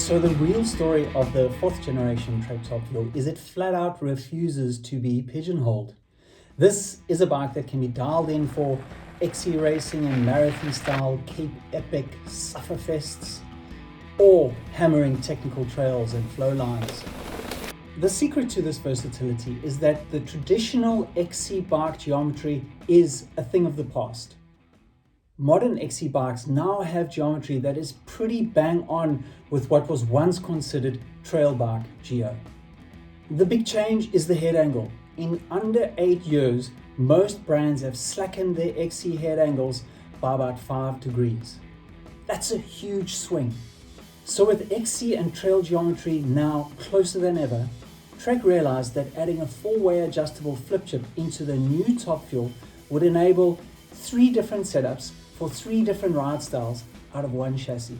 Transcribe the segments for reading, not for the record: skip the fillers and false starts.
So the real story of the 4th generation Trek Top Fuel is it flat out refuses to be pigeonholed. This is a bike that can be dialed in for XC racing and marathon style Cape Epic sufferfests, or hammering technical trails and flow lines. The secret to this versatility is that the traditional XC bike geometry is a thing of the past. Modern XC bikes now have geometry that is pretty bang on with what was once considered trail bike geo. The big change is the head angle. In under 8 years, most brands have slackened their XC head angles by about 5 degrees. That's a huge swing. So with XC and trail geometry now closer than ever, Trek realized that adding a 4-way adjustable flip chip into the new Top Fuel would enable 3 different setups for 3 different ride styles out of one chassis.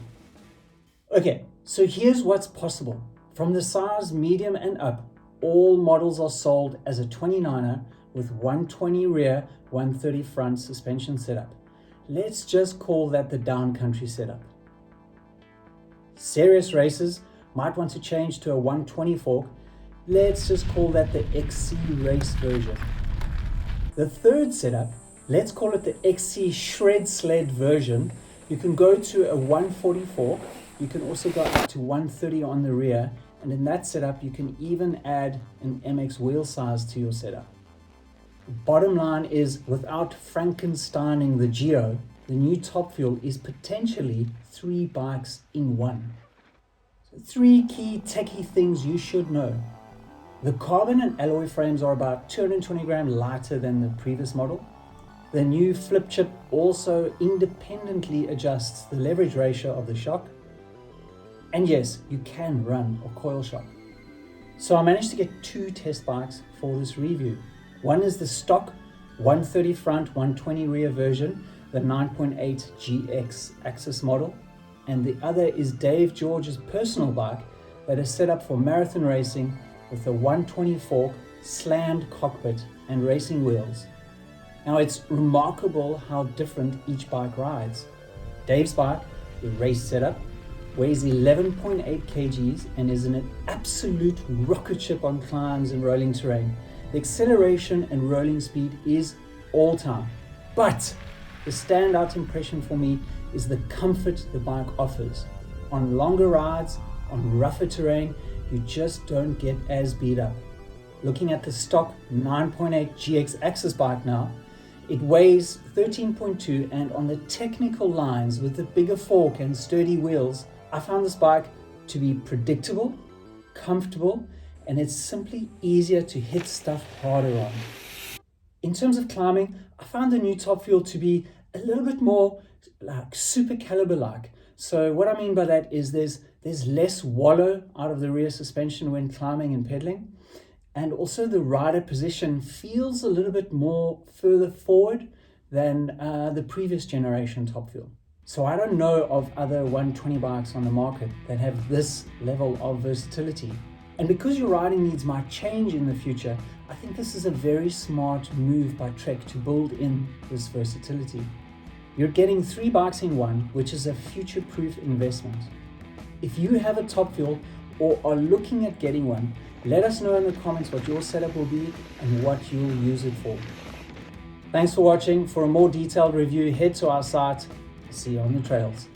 Okay, so here's what's possible. From the size medium and up, all models are sold as a 29er with 120 rear, 130 front suspension setup. Let's just call that the downcountry setup. Serious racers might want to change to a 120 fork. Let's just call that the XC race version. The third setup, let's call it the XC shred sled version. You can go to a 140 fork. You can also go up to 130 on the rear. And in that setup, you can even add an MX wheel size to your setup. The bottom line is, without Frankensteining the Geo, the new Top Fuel is potentially 3 bikes in one. So 3 key techie things you should know. The carbon and alloy frames are about 220 grams lighter than the previous model. The new flip chip also independently adjusts the leverage ratio of the shock. And yes, you can run a coil shock. So I managed to get 2 test bikes for this review. One is the stock 130 front, 120 rear version, the 9.8 GX Axis model. And the other is Dave George's personal bike that is set up for marathon racing with a 120 fork, slammed cockpit and racing wheels. Now it's remarkable how different each bike rides. Dave's bike, the race setup, weighs 11.8 kgs and is an absolute rocket ship on climbs and rolling terrain. The acceleration and rolling speed is all time. But the standout impression for me is the comfort the bike offers. On longer rides, on rougher terrain, you just don't get as beat up. Looking at the stock 9.8 GX Axis bike now, it weighs 13.2, and on the technical lines with the bigger fork and sturdy wheels, I found this bike to be predictable, comfortable, and it's simply easier to hit stuff harder on. In terms of climbing, I found the new Top Fuel to be a little bit more like super caliber-like. So what I mean by that is there's less wallow out of the rear suspension when climbing and pedaling. And also the rider position feels a little bit more further forward than the previous generation Top Fuel. So I don't know of other 120 bikes on the market that have this level of versatility. And because your riding needs might change in the future, I think this is a very smart move by Trek to build in this versatility. You're getting 3 bikes in one, which is a future-proof investment. If you have a Top Fuel or are looking at getting one, let us know in the comments what your setup will be and what you'll use it for. Thanks for watching. For a more detailed review, head to our site. See you on the trails.